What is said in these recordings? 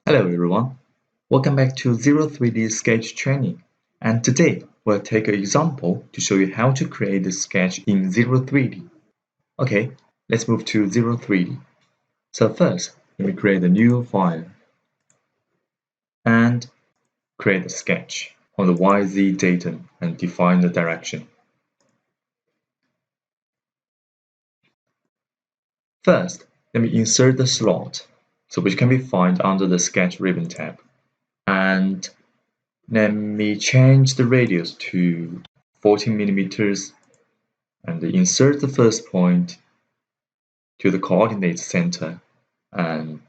Hello everyone, welcome back to ZW3D sketch training, and today we'll take an example to show you how to create the sketch in ZW3D. Okay, let's move to ZW3D. So first, let me create a new file and create a sketch on the YZ datum and define the direction. First, let me insert the slot, which can be found under the Sketch ribbon tab. And let me change the radius to 14 millimeters and insert the first point to the coordinate center. And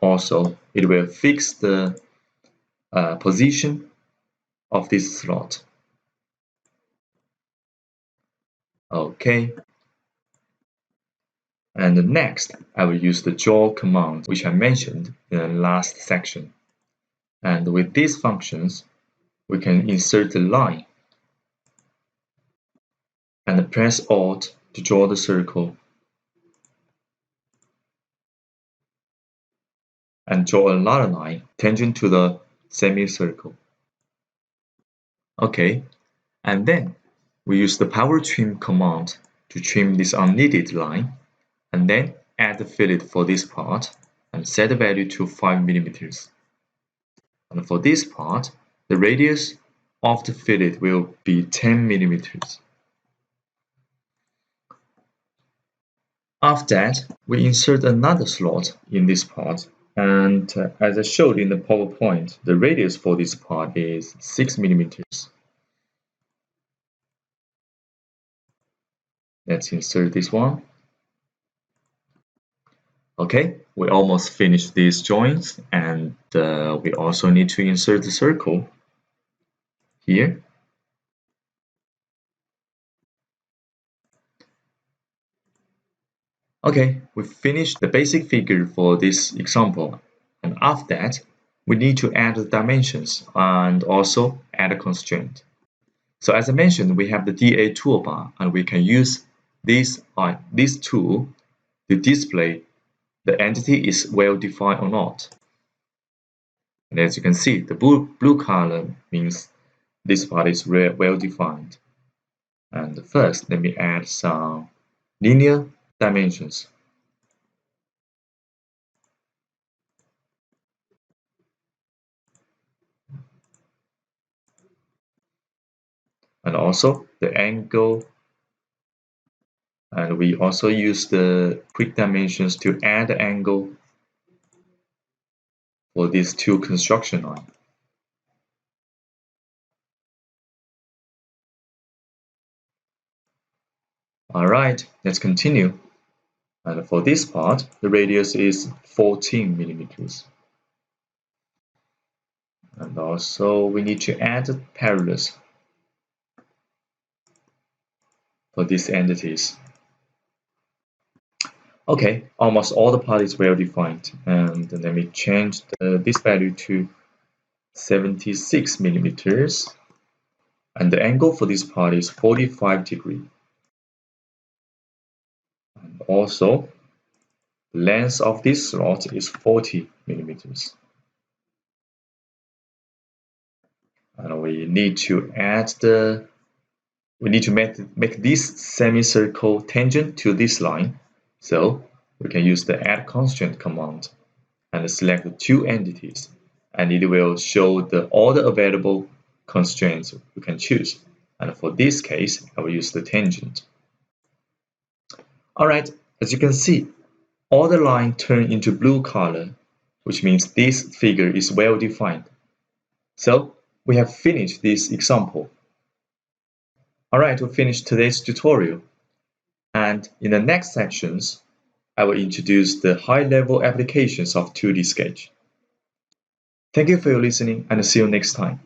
also, it will fix the position of this slot. Okay. And next, I will use the draw command, which I mentioned in the last section. And with these functions, we can insert the line and press Alt to draw the circle and draw another line tangent to the semicircle. Okay, and then we use the power trim command to trim this unneeded line, and then add the fillet for this part and set the value to 5 millimeters. And for this part, the radius of the fillet will be 10 millimeters. After that, we insert another slot in this part, and as I showed in the PowerPoint, the radius for this part is 6 millimeters. Let's insert this one. Okay, we almost finished these joints, and we also need to insert the circle here. Okay, we finished the basic figure for this example, and after that, we need to add the dimensions and also add a constraint. So as I mentioned, we have the DA toolbar, and we can use this tool to display the entity is well defined or not. And as you can see, the blue color means this part is well defined. And first, let me add some linear dimensions. And also the angle. And we also use the quick dimensions to add the angle for these two construction lines. Alright, let's continue. And for this part, the radius is 14 millimeters. And also we need to add the parallels for these entities. Okay, almost all the part is well defined, and let me change this value to 76 millimeters, and the angle for this part is 45 degrees. And also, the length of this slot is 40 millimeters. And we need to make this semicircle tangent to this line. So we can use the add constraint command and select the two entities, and it will show all the available constraints we can choose. And for this case, I will use the tangent. Alright, as you can see, all the lines turn into blue color, which means this figure is well defined. So we have finished this example. Alright, we finished today's tutorial. And in the next sections, I will introduce the high-level applications of 2D Sketch. Thank you for your listening, and see you next time.